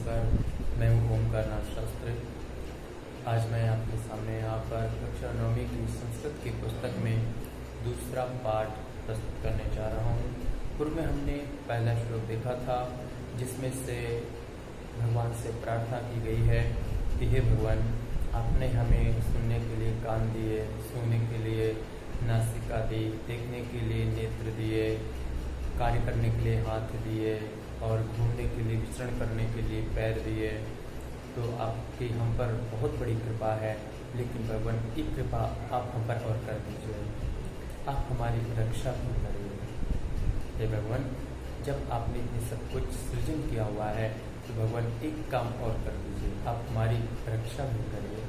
नमस्कार। मैं हूँ ओमकारनाथ शास्त्री। आज मैं आपके सामने यहाँ पर कक्षा 9वीं की संस्कृत की पुस्तक में दूसरा पाठ प्रस्तुत करने जा रहा हूँ। पूर्व में हमने पहला श्लोक देखा था, जिसमें से भगवान से प्रार्थना की गई है कि हे भगवान, आपने हमें सुनने के लिए कान दिए, सूंघने के लिए नासिका दी, देखने के लिए नेत्र दिए, कार्य करने के लिए हाथ दिए और घूमने के लिए, विचरण करने के लिए पैर दिए। तो आपकी हम पर बहुत बड़ी कृपा है, लेकिन भगवान की कृपा आप हम पर और कर दीजिए, आप हमारी रक्षा भी करिए। हे भगवान, जब आपने ये सब कुछ सृजन किया हुआ है तो भगवान एक काम और कर दीजिए, आप हमारी रक्षा भी करिए।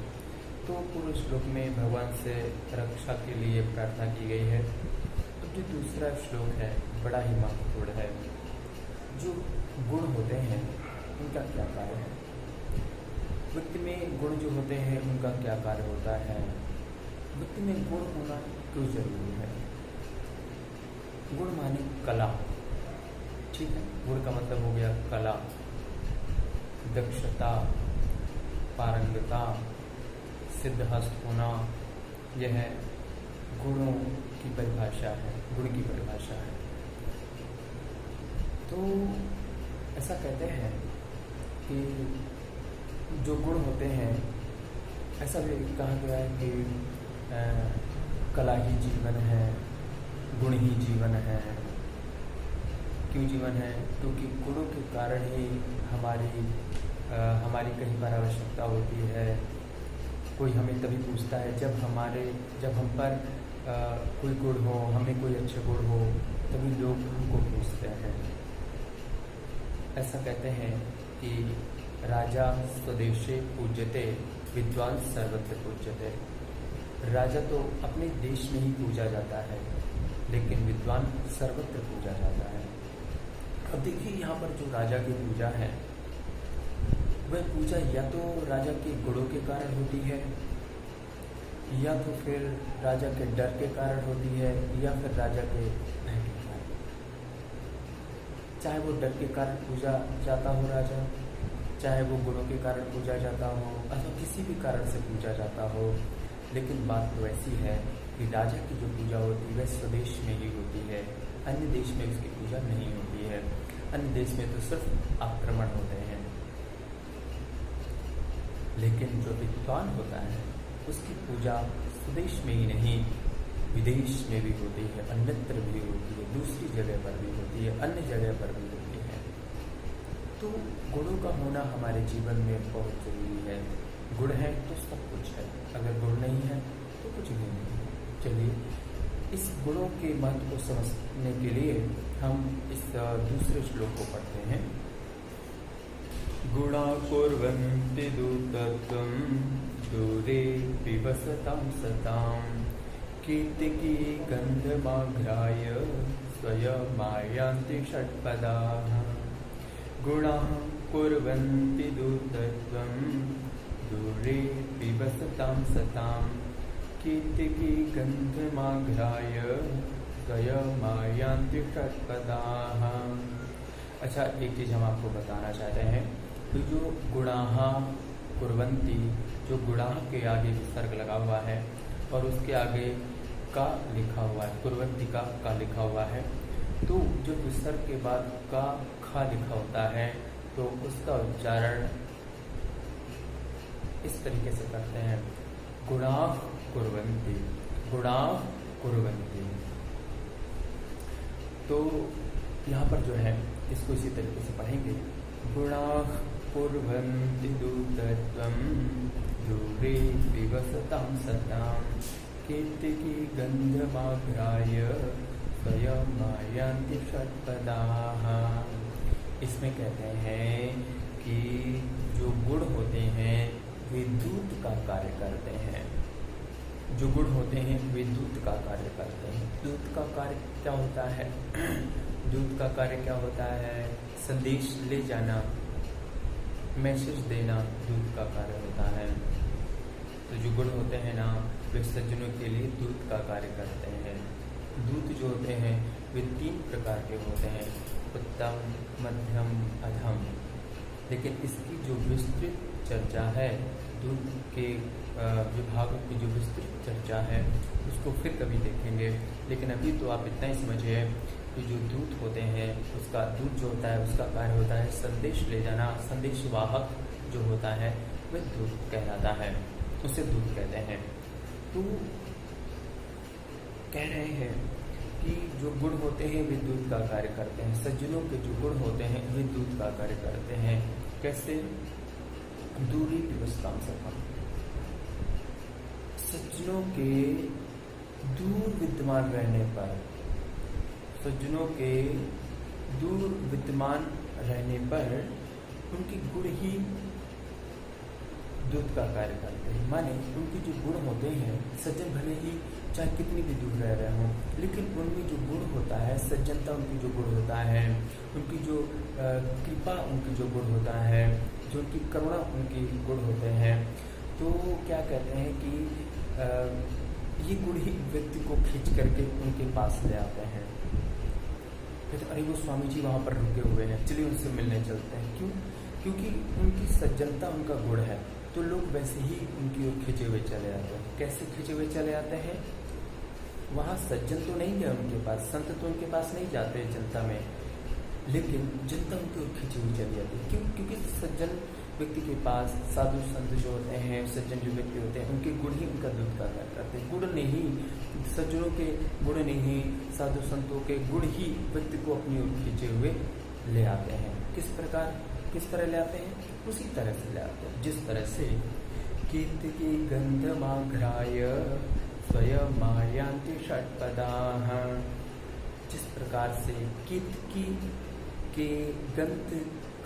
तो पूर्व श्लोक में भगवान से रक्षा के लिए प्रार्थना की गई है। तो जो दूसरा श्लोक है बड़ा ही महत्वपूर्ण है। जो गुण होते हैं उनका क्या कार्य है? व्यक्ति में गुण जो होते हैं उनका क्या कार्य होता है? व्यक्ति में गुण होना क्यों जरूरी है? गुण माने कला, ठीक है। गुण का मतलब हो गया कला, दक्षता, पारंगता, सिद्धहस्त होना। यह गुणों की परिभाषा है, गुण की परिभाषा है। तो ऐसा कहते हैं कि जो गुण होते हैं, ऐसा भी कहा गया है कि कला ही जीवन है, गुण ही जीवन है। क्यों जीवन है? क्योंकि गुणों के कारण ही हमारी कहीं पर आवश्यकता होती है। कोई हमें तभी पूछता है जब हम पर कोई गुण हो, हमें कोई अच्छे गुण हो, तभी लोग हमको पूछते हैं। ऐसा कहते हैं कि राजा स्वदेशे पूज्यते, विद्वान सर्वत्र पूज्यते। राजा तो अपने देश में ही पूजा जाता है, लेकिन विद्वान सर्वत्र पूजा जाता है। अब देखिए, यहाँ पर जो राजा की पूजा है, वह पूजा या तो राजा के गुणों के कारण होती है, या तो फिर राजा के डर के कारण होती है, या फिर राजा के भय के कारण। चाहे वो डर के कारण पूजा जाता हो राजा, चाहे वो गुणों के कारण पूजा जाता हो, अथवा किसी भी कारण से पूजा जाता हो, लेकिन बात तो ऐसी है कि राजा की जो पूजा होती है वह स्वदेश में ही होती है, अन्य देश में उसकी पूजा नहीं होती है। अन्य देश में तो सिर्फ आक्रमण होते हैं। लेकिन जो विद्वान होता है उसकी पूजा स्वदेश में ही नहीं, विदेश में भी होती है, अन्यत्र भी होती है, दूसरी जगह पर भी होती है, अन्य जगह पर भी होती है। तो गुणों का होना हमारे जीवन में बहुत जरूरी है। गुण है तो सब कुछ है, अगर गुण नहीं है तो कुछ भी नहीं है। चलिए, इस गुणों के महत्व को समझने के लिए हम इस दूसरे श्लोक को पढ़ते हैं। गुणा कुर्वन्ति दूतत्वं दूरे विवसतां सतां, कीर्तिकी गन्धमाघ्राय स्वयमायान्ति षट्पदाः। गुणाः कुर्वन्ति दूतत्वं दूरे विवसतां सतां, कीर्तिकी गन्धमाघ्राय स्वयमायान्ति षट्पदाः। अच्छा, एक चीज़ हम आपको बताना चाहते हैं कि जो गुणाः कुर्वन्ति, जो गुणाः के आगे विसर्ग लगा हुआ है और उसके आगे का लिखा हुआ है, कुर्वन्ति का लिखा हुआ है, तो जो विसर्ग के बाद का खा लिखा होता है तो उसका उच्चारण इस तरीके से करते हैं, गुणाः कुर्वन्ति, गुणाः कुर्वन्ति। तो यहाँ पर जो है इसको इसी तरीके से पढ़ेंगे। गुणाः कुर्वन्ति दूतत्वं दूरे विवसतां सतां, कीर्तिकी गन्धमाघ्राय स्वयमायान्ति षट्पदाः। इसमें कहते हैं कि जो गुण होते हैं वे दूत का कार्य करते हैं। जो गुण होते हैं वे दूत का कार्य करते हैं। दूत का कार्य क्या होता है? दूत का कार्य क्या होता है? संदेश ले जाना, मैसेज देना दूत का कार्य होता है। तो जो गुण होते हैं ना, वे सज्जनों के लिए दूत का कार्य करते हैं। दूत जो होते हैं वे 3 प्रकार के होते हैं, उत्तम, मध्यम, अधम। लेकिन इसकी जो विस्तृत चर्चा है, दूध के विभागों की जो विस्तृत चर्चा है उसको फिर कभी देखेंगे। लेकिन अभी तो आप इतना ही समझिए कि जो दूत होते हैं, उसका दूत जो होता है उसका कार्य होता है संदेश ले जाना। संदेशवाहक जो होता है वह दूत कहलाता है, उसे दूत कहते हैं। तो कह रहे हैं कि जो गुण होते हैं वे दूत का कार्य करते हैं। सज्जनों के जो गुण होते हैं वे दूत का कार्य करते हैं। कैसे? दूरी व्यवस्था से सज्जनों के दूर विद्यमान रहने पर, सज्जनों के दूर विद्यमान रहने पर उनके गुण ही दूत का कार्य करते हैं। माने उनके जो गुण होते हैं, सज्जन भले ही चाहे कितनी भी दूर रह रहे हों, लेकिन उनमें जो गुण होता है, सज्जनता उनकी जो गुण होता है, उनकी जो कृपा उनकी जो गुण होता है, जो उनकी करुणा उनकी गुण होते हैं, तो क्या कहते हैं कि ये गुण ही व्यक्ति को खींच करके उनके पास ले आते हैं। कहते अरे वो स्वामी जी वहाँ पर रुके हुए हैं, चलिए उनसे मिलने चलते हैं। क्यों? क्योंकि उनकी सज्जनता उनका गुण है, तो लोग वैसे ही उनकी ओर खींचे हुए चले आते हैं। कैसे खींचे हुए चले आते हैं? वहाँ सज्जन तो नहीं गए उनके पास, संत तो उनके पास नहीं जाते जनता में, लेकिन जनता उनकी ओर खींची हुई चली जाती है। क्यों? क्योंकि सज्जन व्यक्ति के पास साधु संत जो होते हैं, सज्जन जो व्यक्ति होते हैं, उनके गुण ही उनका दूत का कार्य करते हैं। गुण नहीं, सज्जनों के गुण नहीं, साधु संतों के गुण ही व्यक्ति को अपनी ओर खींचे हुए ले आते हैं। किस तरह ले आते हैं? उसी तरह से ले आते हैं जिस तरह से कीर्ति गंधमाघ्राय स्वयं मायांति षट्पदाः। जिस प्रकार से कीर्ति के गंध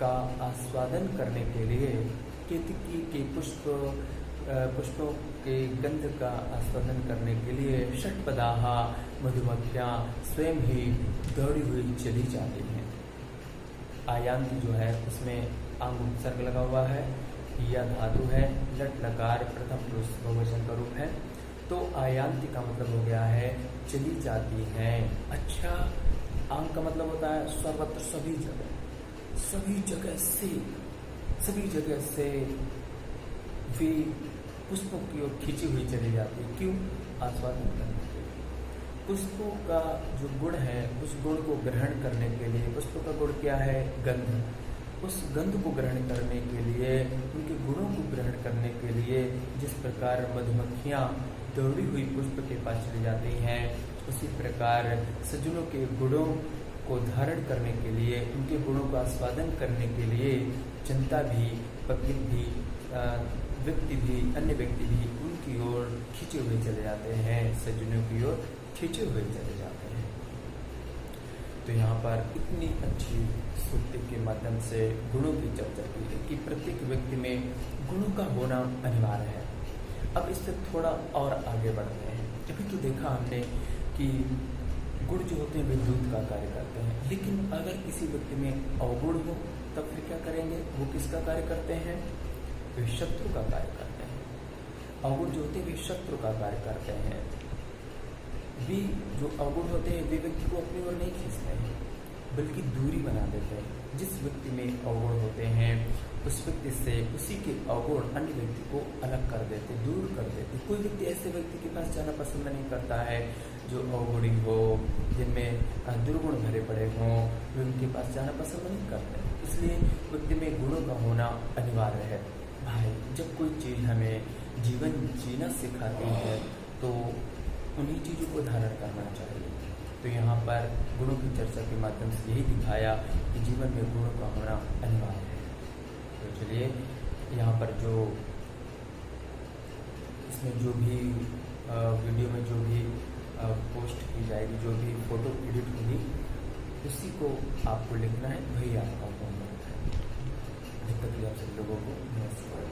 का आस्वादन करने के लिए, केतकी के पुष्पों के गंध का आस्वादन करने के लिए षट्पदाः मधुमक्खियाँ स्वयं ही दौड़ी हुई चली जाती हैं। आयांति जो है उसमें आंग उपसर्ग लगा हुआ है, या धातु है, लट लकार प्रथम पुरुष बहुवचन का रूप है। तो आयांति का मतलब हो गया है चली जाती है। अच्छा, आंग का मतलब होता है सर्वत्र, सभी जगह से वे पुष्पों की ओर खींची हुई चली जाती है। क्यों? आस्वादन करने के लिए। पुष्पों का जो गुण है उस गुण को ग्रहण करने के लिए, पुष्पों का गुण क्या है? गंध। उस गंध को ग्रहण करने के लिए, उनके गुणों को ग्रहण करने के लिए जिस प्रकार मधुमक्खियाँ दौड़ी हुई पुष्प के पास चली जाती हैं, उसी प्रकार सज्जनों के गुणों को धारण करने के लिए, उनके गुणों का आस्वादन करने के लिए जनता भी, पब्लिक भी, व्यक्ति भी, अन्य व्यक्ति भी उनकी ओर खींचे हुए चले जाते हैं, सज्जनों की ओर खींचे हुए चले जाते हैं। तो यहाँ पर इतनी अच्छी सूक्ति के माध्यम से गुणों की चर्चा की है कि प्रत्येक व्यक्ति में गुणों का होना अनिवार्य है। अब इससे थोड़ा और आगे बढ़ते हैं। अभी तो देखा हमने कि गुण जो होते हैं वे दूत का कार्य करते हैं, लेकिन अगर किसी व्यक्ति में अवगुण हो तब फिर क्या करेंगे? वो किसका कार्य करते हैं? वे शत्रु का कार्य करते हैं। अवगुण जो होते हैं वे शत्रु का कार्य करते हैं। वे जो अवगुण होते हैं वे व्यक्ति को अपनी ओर नहीं खींचते हैं, बल्कि दूरी बना देते हैं। जिस व्यक्ति में अवगुण होते हैं उस व्यक्ति से उसी के अवगुण अन्य व्यक्ति को अलग कर देते, दूर कर देते। कोई व्यक्ति ऐसे व्यक्ति के पास जाना पसंद नहीं करता है जो अवगुणी हो, जिनमें दुर्गुण भरे पड़े हों, वे उनके पास जाना पसंद नहीं करते। इसलिए व्यक्ति में गुणों का होना अनिवार्य है। भाई, जब कोई चीज़ हमें जीवन जीना सिखाती है तो उन्हीं चीज़ों को धारण करना चाहिए। तो यहाँ पर गुणों की चर्चा के माध्यम से यही दिखाया कि जीवन में गुणों का होना अनिवार्य है। तो चलिए, यहाँ पर जो इसमें जो भी वीडियो में जो भी पोस्ट की जाएगी, जो भी फोटो एडिट होगी, उसी को आपको लिखना है, वही आपका होमवर्क है। जब तक आप सब लोगों को नमस्कार।